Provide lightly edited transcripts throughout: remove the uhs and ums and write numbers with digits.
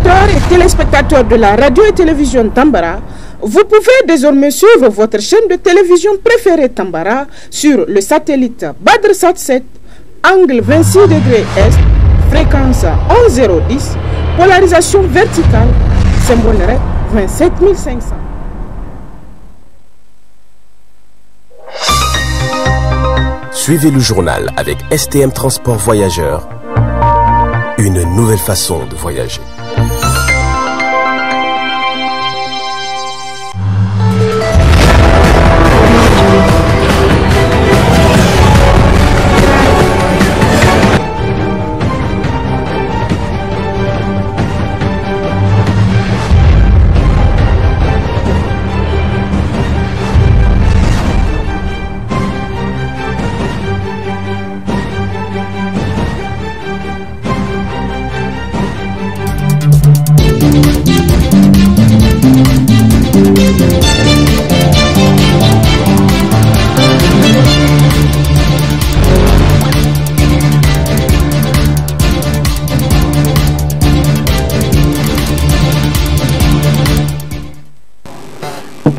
auditeurs et téléspectateurs de la radio et télévision Tambara, vous pouvez désormais suivre votre chaîne de télévision préférée Tambara sur le satellite Badrsat 7, angle 26 degrés Est, fréquence 11010, polarisation verticale, symbole REC 27500. Suivez le journal avec STM Transport Voyageurs, une nouvelle façon de voyager.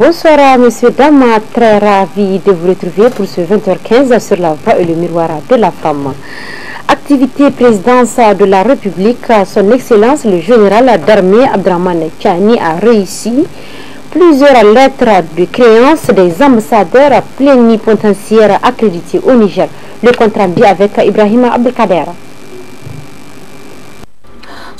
Bonsoir messieurs, dames, très ravi de vous retrouver pour ce 20h15 sur la voie et le miroir de la femme. Activité présidence de la République, son excellence le général d'armée Abdrahmane Tchani a réussi plusieurs lettres de créance des ambassadeurs plénipotentiaires accrédités au Niger. Le compte rendu avec Ibrahim Abdelkader.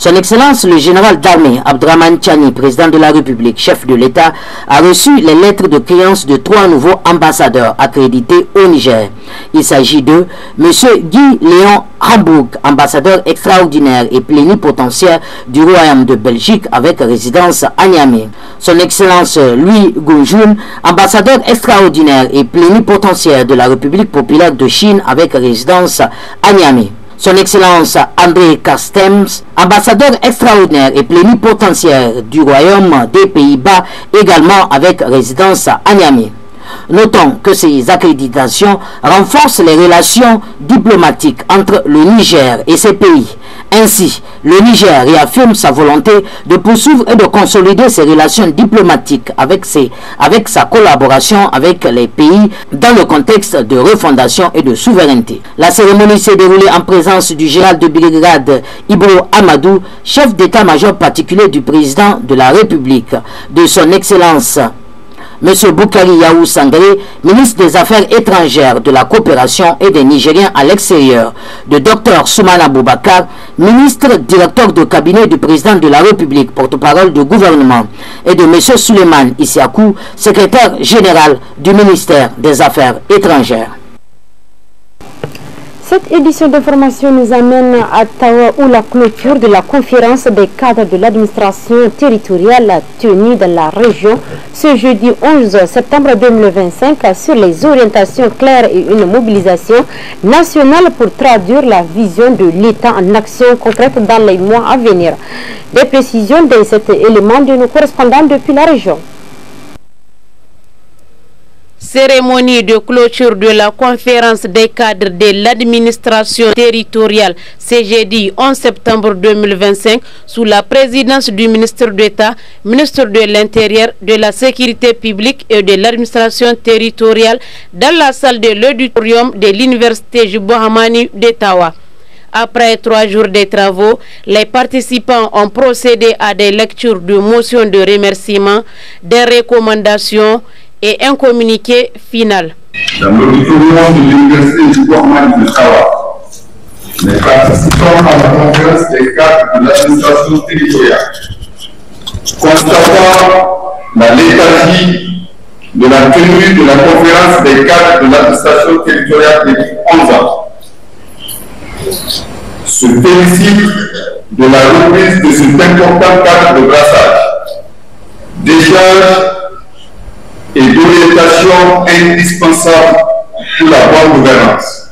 Son Excellence le général d'armée Abdrahmane Tchani, président de la République, chef de l'État, a reçu les lettres de créance de 3 nouveaux ambassadeurs accrédités au Niger. Il s'agit de M. Guy Léon Hambourg, ambassadeur extraordinaire et plénipotentiaire du Royaume de Belgique avec résidence à Niamey. Son Excellence Louis Gounjoun, ambassadeur extraordinaire et plénipotentiaire de la République populaire de Chine avec résidence à Niamey. Son Excellence André Castems, ambassadeur extraordinaire et plénipotentiaire du Royaume des Pays-Bas, également avec résidence à Niamey. Notons que ces accréditations renforcent les relations diplomatiques entre le Niger et ces pays. Ainsi, le Niger réaffirme sa volonté de poursuivre et de consolider ses relations diplomatiques avec sa collaboration avec les pays dans le contexte de refondation et de souveraineté. La cérémonie s'est déroulée en présence du général de brigade Ibro Amadou, chef d'état-major particulier du président de la République, de son Excellence M. Boukari Yaou Sangaré, ministre des Affaires étrangères, de la coopération et des Nigériens à l'extérieur, de Dr Soumana Boubakar, ministre directeur de cabinet du président de la République, porte-parole du gouvernement, et de M. Suleiman Issiakou, secrétaire général du ministère des Affaires étrangères. Cette édition d'information nous amène à Tawa où la clôture de la conférence des cadres de l'administration territoriale tenue dans la région ce jeudi 11 septembre 2025 sur les orientations claires et une mobilisation nationale pour traduire la vision de l'État en action concrète dans les mois à venir. Des précisions de cet élément de nos correspondants depuis la région. Cérémonie de clôture de la conférence des cadres de l'administration territoriale ce jeudi 11 septembre 2025 sous la présidence du ministre d'État, ministre de l'Intérieur, de la Sécurité publique et de l'administration territoriale dans la salle de l'auditorium de l'université Jubo Hamani d'Ottawa. Après 3 jours de travaux, les participants ont procédé à des lectures de motions de remerciement, des recommandations et un communiqué final. Dans l'auditorium de l'université du Hamani d'Ottawa, les participants à la conférence des cadres de l'administration territoriale, constatant la léthargie de la tenue de la conférence des cadres de l'administration territoriale depuis 11 ans, se félicite de la reprise de cet important cadre de brassage, d'échange et d'orientation indispensable pour la bonne gouvernance.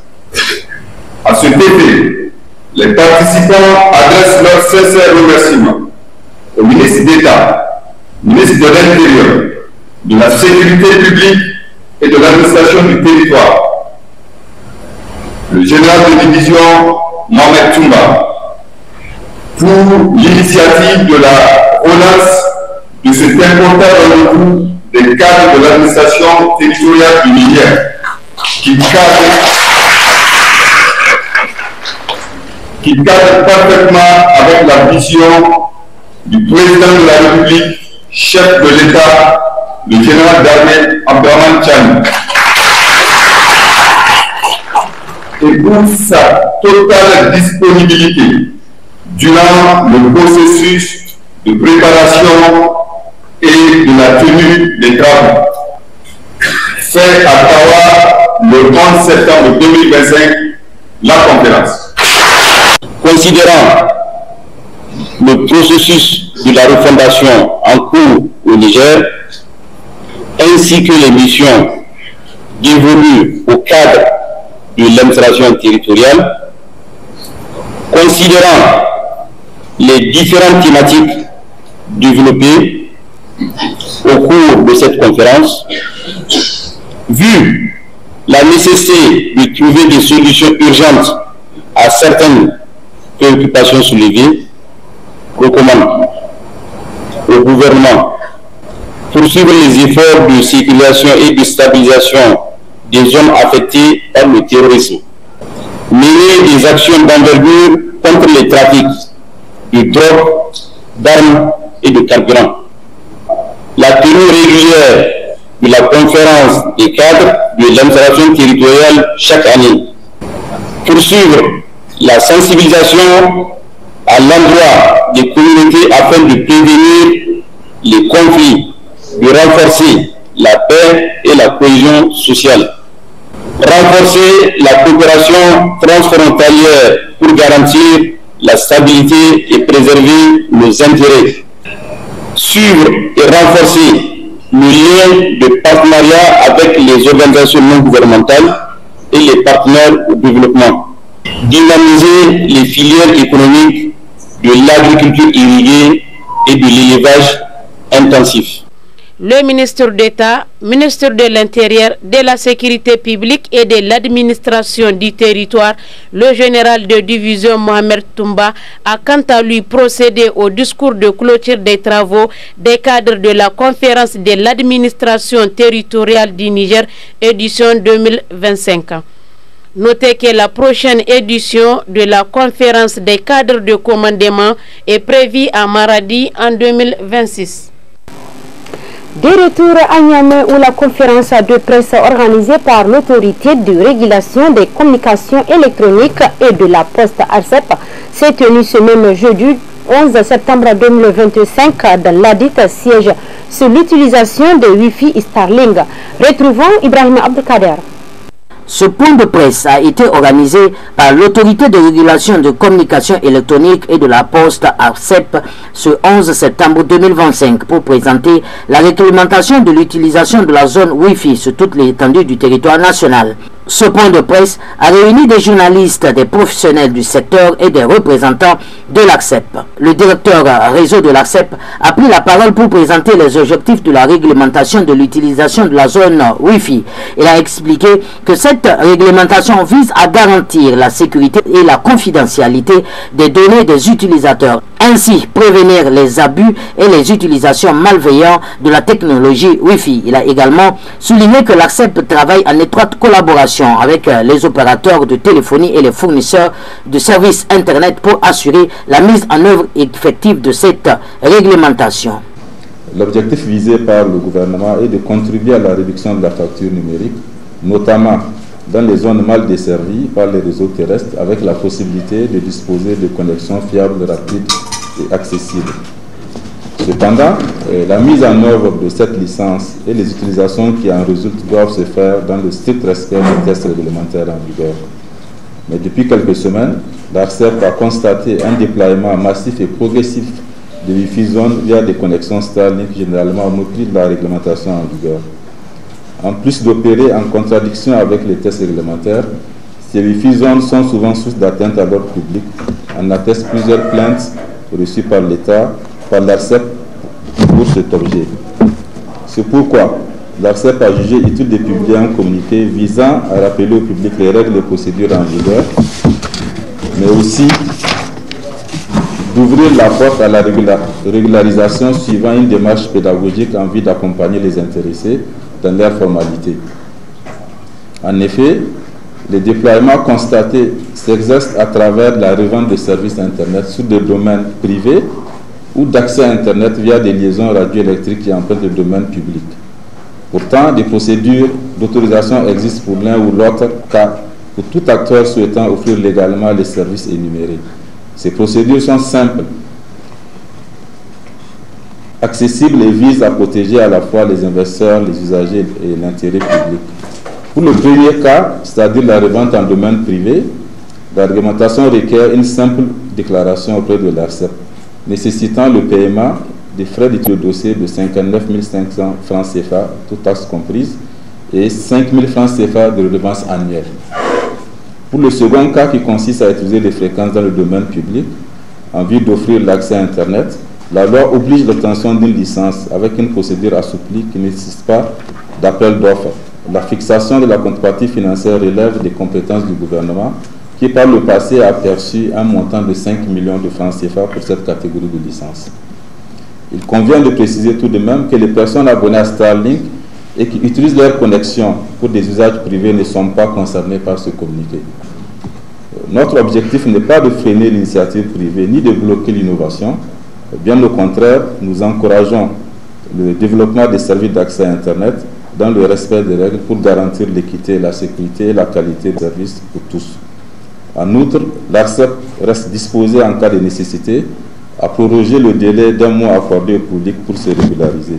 À cet effet, les participants adressent leurs sincères remerciements au ministre d'État, ministre de l'Intérieur, de la Sécurité publique et de l'administration du territoire, le général de division Mohamed Toumba, pour l'initiative de la relance de cet important rendez-vous des cadres de l'administration territoriale du Niger qui cadre parfaitement avec la vision du président de la République, chef de l'État, le général d'armée Abdraman Chani. Et pour sa totale disponibilité durant le processus de préparation et de la tenue des travaux fait à Tawa le 11 septembre 2025 la conférence. Considérant le processus de la refondation en cours au Niger, ainsi que les missions dévolues au cadre de l'administration territoriale, considérant les différentes thématiques développées au cours de cette conférence, vu la nécessité de trouver des solutions urgentes à certaines préoccupations soulevées, recommande au gouvernement poursuivre les efforts de sécurisation et de stabilisation des zones affectées par le terrorisme, mener des actions d'envergure contre les trafics de drogue, d'armes et de carburant, la tenue régulière de la conférence des cadres de l'administration territoriale chaque année, poursuivre la sensibilisation à l'endroit des communautés afin de prévenir les conflits, de renforcer la paix et la cohésion sociale, renforcer la coopération transfrontalière pour garantir la stabilité et préserver nos intérêts, suivre et renforcer le lien de partenariat avec les organisations non gouvernementales et les partenaires au développement, dynamiser les filières économiques de l'agriculture irriguée et de l'élevage intensif. Le ministre d'État, ministre de l'Intérieur, de la Sécurité publique et de l'administration du territoire, le général de division Mohamed Toumba, a quant à lui procédé au discours de clôture des travaux des cadres de la conférence de l'administration territoriale du Niger, édition 2025. Notez que la prochaine édition de la conférence des cadres de commandement est prévue à Maradi en 2026. De retour à Niamey où la conférence de presse organisée par l'autorité de régulation des communications électroniques et de la poste ARCEP s'est tenue ce même jeudi 11 septembre 2025 dans ladite siège sur l'utilisation de Wi-Fi Starlink. Retrouvons Ibrahim Abdelkader. Ce point de presse a été organisé par l'autorité de régulation de communication électronique et de la poste ARCEP ce 11 septembre 2025 pour présenter la réglementation de l'utilisation de la zone Wi-Fi sur toute l'étendue du territoire national. Ce point de presse a réuni des journalistes, des professionnels du secteur et des représentants de l'ARCEP. Le directeur réseau de l'ARCEP a pris la parole pour présenter les objectifs de la réglementation de l'utilisation de la zone Wi-Fi. Il a expliqué que cette réglementation vise à garantir la sécurité et la confidentialité des données des utilisateurs, ainsi prévenir les abus et les utilisations malveillantes de la technologie Wi-Fi. Il a également souligné que l'ARCEP travaille en étroite collaboration avec les opérateurs de téléphonie et les fournisseurs de services Internet pour assurer la mise en œuvre effective de cette réglementation. L'objectif visé par le gouvernement est de contribuer à la réduction de la facture numérique, notamment dans les zones mal desservies par les réseaux terrestres, avec la possibilité de disposer de connexions fiables, rapides et accessibles. Cependant, la mise en œuvre de cette licence et les utilisations qui en résultent doivent se faire dans le strict respect des tests réglementaires en vigueur. Mais depuis quelques semaines, l'ARCEP a constaté un déploiement massif et progressif de Wi-Fi zone via des connexions Starlink généralement au mépris de la réglementation en vigueur. En plus d'opérer en contradiction avec les tests réglementaires, ces Wi-Fi zones sont souvent source d'atteinte à l'ordre public. En attestent plusieurs plaintes reçues par l'État, par l'ARCEP pour cet objet. C'est pourquoi l'ARCEP a jugé utile de publier un communiqué visant à rappeler au public les règles et procédures en vigueur, mais aussi d'ouvrir la porte à la régularisation suivant une démarche pédagogique en vue d'accompagner les intéressés dans leurs formalités. En effet, les déploiements constatés s'exercent à travers la revente de services Internet sur des domaines privés ou d'accès à Internet via des liaisons radioélectriques qui empruntent le domaine public. Pourtant, des procédures d'autorisation existent pour l'un ou l'autre cas pour tout acteur souhaitant offrir légalement les services énumérés. Ces procédures sont simples, accessibles et visent à protéger à la fois les investisseurs, les usagers et l'intérêt public. Pour le premier cas, c'est-à-dire la revente en domaine privé, la réglementation requiert une simple déclaration auprès de l'ARCEP, nécessitant le paiement des frais d'étude de dossier de 59 500 francs CFA, toutes taxes comprises, et 5 000 francs CFA de redevance annuelle. Pour le second cas, qui consiste à utiliser des fréquences dans le domaine public, en vue d'offrir l'accès à Internet, la loi oblige l'obtention d'une licence avec une procédure assouplie qui ne nécessite pas d'appel d'offres. La fixation de la contrepartie financière relève des compétences du gouvernement qui, par le passé, a perçu un montant de 5 millions de francs CFA pour cette catégorie de licences. Il convient de préciser tout de même que les personnes abonnées à Starlink et qui utilisent leur connexion pour des usages privés ne sont pas concernées par ce communiqué. Notre objectif n'est pas de freiner l'initiative privée ni de bloquer l'innovation. Bien au contraire, nous encourageons le développement des services d'accès à Internet dans le respect des règles pour garantir l'équité, la sécurité et la qualité des services pour tous. En outre, l'ARCEP reste disposée en cas de nécessité à proroger le délai d'un mois accordé au public pour se régulariser.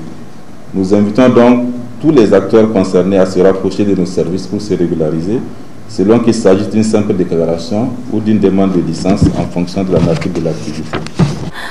Nous invitons donc tous les acteurs concernés à se rapprocher de nos services pour se régulariser, selon qu'il s'agisse d'une simple déclaration ou d'une demande de licence en fonction de la nature de l'activité.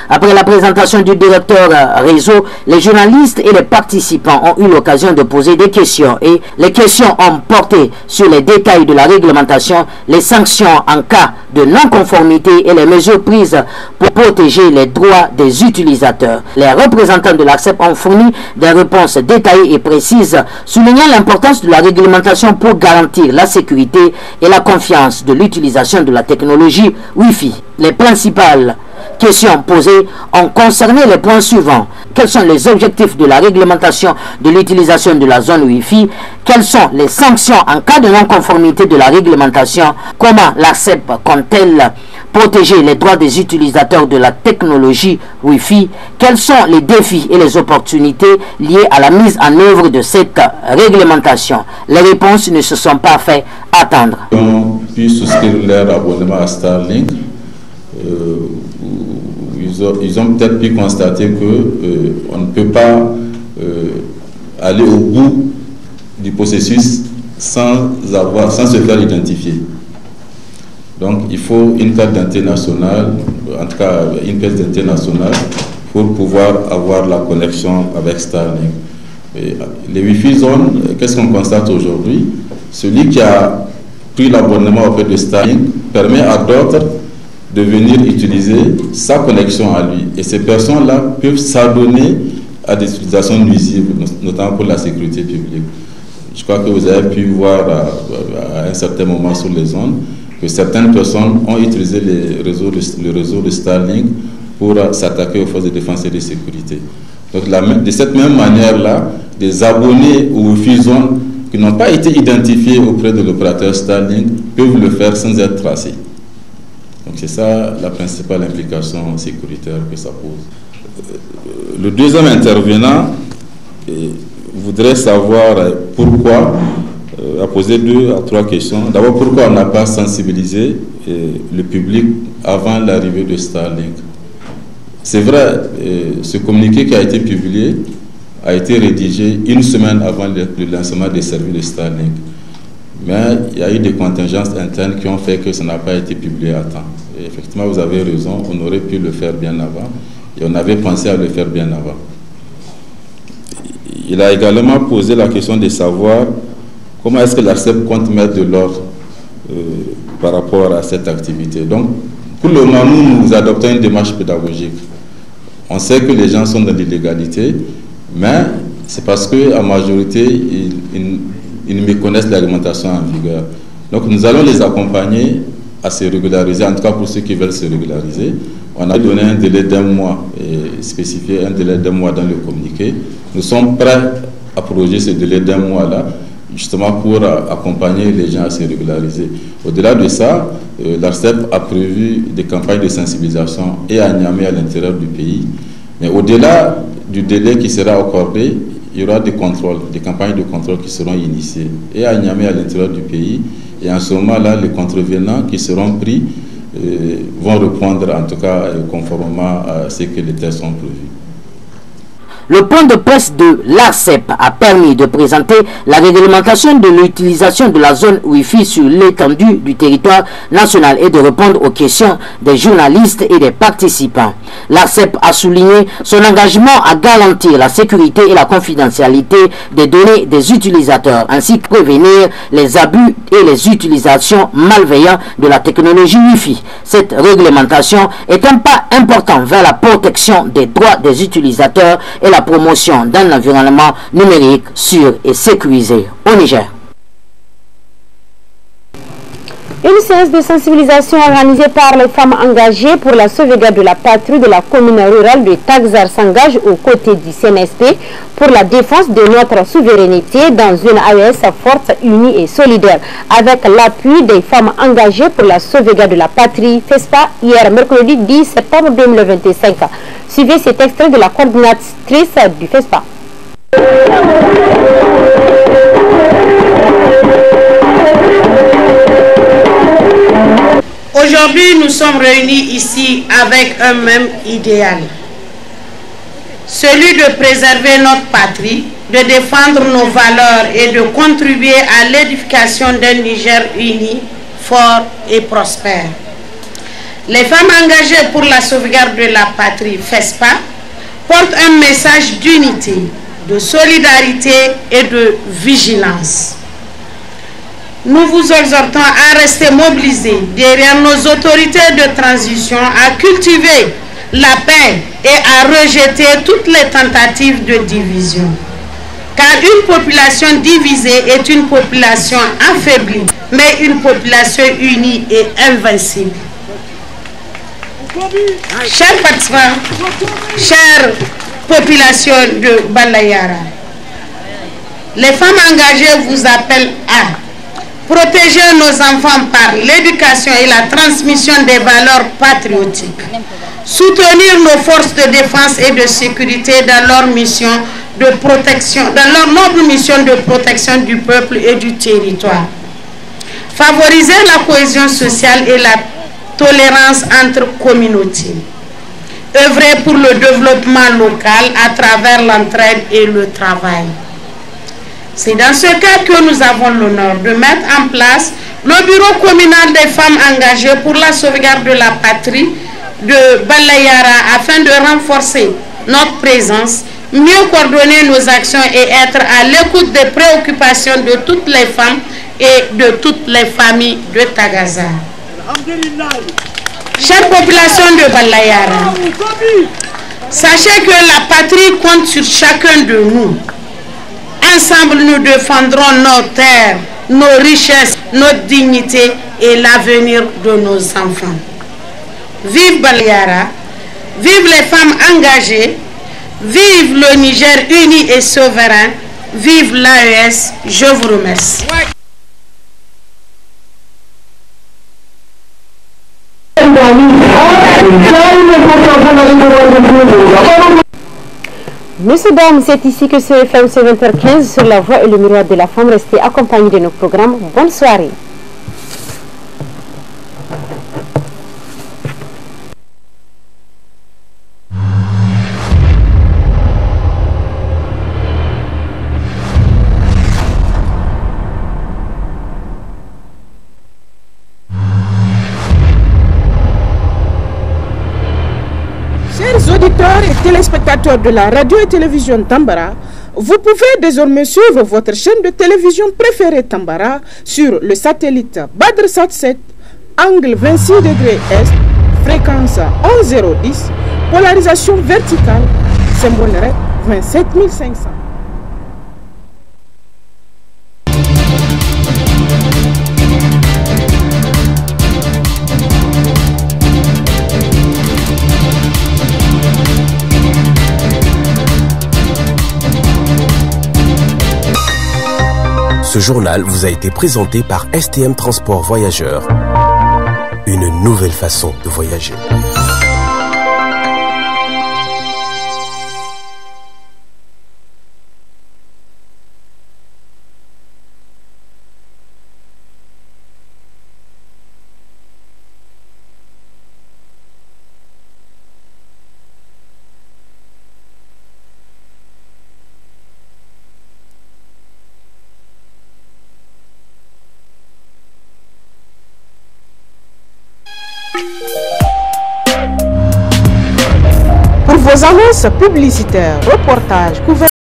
Après la présentation du directeur réseau, les journalistes et les participants ont eu l'occasion de poser des questions et les questions ont porté sur les détails de la réglementation, les sanctions en cas de non-conformité et les mesures prises pour protéger les droits des utilisateurs. Les représentants de l'ARCEP ont fourni des réponses détaillées et précises, soulignant l'importance de la réglementation pour garantir la sécurité et la confiance de l'utilisation de la technologie Wi-Fi. Les principales questions posées ont concerné les points suivants. Quels sont les objectifs de la réglementation de l'utilisation de la zone Wi-Fi? Quelles sont les sanctions en cas de non-conformité de la réglementation? Comment l'ARCEP compte-t-elle protéger les droits des utilisateurs de la technologie Wi-Fi? Quels sont les défis et les opportunités liées à la mise en œuvre de cette réglementation? Les réponses ne se sont pas fait attendre. Ils ont pu souscrire leur abonnement à Starlink. Ils ont peut-être pu constater qu'on ne peut pas aller au bout du processus sans se faire identifier. Donc il faut une carte d'identité nationale, en tout cas une pièce d'identité nationale, pour pouvoir avoir la connexion avec Starlink. Et les Wi-Fi zones, qu'est-ce qu'on constate aujourd'hui? Celui qui a pris l'abonnement auprès de Starlink permet à d'autres de venir utiliser sa connexion à lui. Et ces personnes-là peuvent s'adonner à des utilisations nuisibles, notamment pour la sécurité publique. Je crois que vous avez pu voir à un certain moment sur les ondes que certaines personnes ont utilisé le réseau de Starlink pour s'attaquer aux forces de défense et de sécurité. Donc de cette même manière-là, des abonnés aux Wi-Fi zones qui n'ont pas été identifiés auprès de l'opérateur Starlink peuvent le faire sans être tracés. Donc c'est ça la principale implication sécuritaire que ça pose. Le deuxième intervenant voudrait savoir pourquoi, a posé 2 à 3 questions. D'abord, pourquoi on n'a pas sensibilisé le public avant l'arrivée de Starlink. C'est vrai, ce communiqué qui a été publié a été rédigé 1 semaine avant le lancement des services de Starlink. Mais il y a eu des contingences internes qui ont fait que ça n'a pas été publié à temps. Et effectivement, vous avez raison, on aurait pu le faire bien avant. Et on avait pensé à le faire bien avant. Il a également posé la question de savoir comment est-ce que l'ARCEP compte mettre de l'ordre par rapport à cette activité. Donc, pour le moment, nous adoptons une démarche pédagogique. On sait que les gens sont dans l'illégalité, mais c'est parce qu'en majorité, ils méconnaissent l'alimentation en vigueur. Donc nous allons les accompagner à se régulariser, en tout cas pour ceux qui veulent se régulariser, On a donné un délai d'1 mois, et spécifié un délai d'1 mois dans le communiqué. Nous sommes prêts à prolonger ce délai d'1 mois-là, justement pour accompagner les gens à se régulariser. Au-delà de ça, l'ARCEP a prévu des campagnes de sensibilisation et à Niamey à l'intérieur du pays. Mais au-delà du délai qui sera accordé, il y aura des contrôles, des campagnes de contrôle qui seront initiées et à Niamey à l'intérieur du pays. Et en ce moment-là, les contrevenants qui seront pris vont répondre en tout cas conformément à ce que les tests ont prévus. Le point de presse de l'ARCEP a permis de présenter la réglementation de l'utilisation de la zone Wi-Fi sur l'étendue du territoire national et de répondre aux questions des journalistes et des participants. L'ARCEP a souligné son engagement à garantir la sécurité et la confidentialité des données des utilisateurs, ainsi que prévenir les abus et les utilisations malveillantes de la technologie Wi-Fi. Cette réglementation est un pas important vers la protection des droits des utilisateurs et la promotion d'un environnement numérique sûr et sécurisé au Niger. Une séance de sensibilisation organisée par les femmes engagées pour la sauvegarde de la patrie de la commune rurale de Tagzar s'engage aux côtés du CNSP pour la défense de notre souveraineté dans une AES forte, unie et solidaire, avec l'appui des femmes engagées pour la sauvegarde de la patrie FESPA hier mercredi 10 septembre 2025. Suivez cet extrait de la coordinatrice du FESPA. Aujourd'hui, nous sommes réunis ici avec un même idéal, celui de préserver notre patrie, de défendre nos valeurs et de contribuer à l'édification d'un Niger uni, fort et prospère. Les femmes engagées pour la sauvegarde de la patrie FESPA portent un message d'unité, de solidarité et de vigilance. Nous vous exhortons à rester mobilisés derrière nos autorités de transition, à cultiver la paix et à rejeter toutes les tentatives de division. Car une population divisée est une population affaiblie, mais une population unie est invincible. Chers participants, chère population de Balayara, les femmes engagées vous appellent à protéger nos enfants par l'éducation et la transmission des valeurs patriotiques. Soutenir nos forces de défense et de sécurité dans leur mission de protection, dans leur noble mission de protection du peuple et du territoire. Favoriser la cohésion sociale et la tolérance entre communautés. Œuvrer pour le développement local à travers l'entraide et le travail. C'est dans ce cadre que nous avons l'honneur de mettre en place le bureau communal des femmes engagées pour la sauvegarde de la patrie de Balayara afin de renforcer notre présence, mieux coordonner nos actions et être à l'écoute des préoccupations de toutes les femmes et de toutes les familles de Tagaza. Chère population de Balayara, sachez que la patrie compte sur chacun de nous. Ensemble, nous défendrons nos terres, nos richesses, notre dignité et l'avenir de nos enfants. Vive Balayara, vive les femmes engagées, vive le Niger uni et souverain, vive l'AES. Je vous remercie. Monsieur Dame, c'est ici que se ferme ce 20h15 sur la voie et le miroir de la femme. Restez accompagnés de nos programmes. Bonne soirée. Chers auditeurs et téléspectateurs de la radio et télévision Tambara, vous pouvez désormais suivre votre chaîne de télévision préférée Tambara sur le satellite BadrSat 7, angle 26 degrés Est, fréquence 11010, polarisation verticale, symbole REC 27500. Ce journal vous a été présenté par STM Transport Voyageurs. Une nouvelle façon de voyager. Pour vos annonces publicitaires, reportages, couvertures,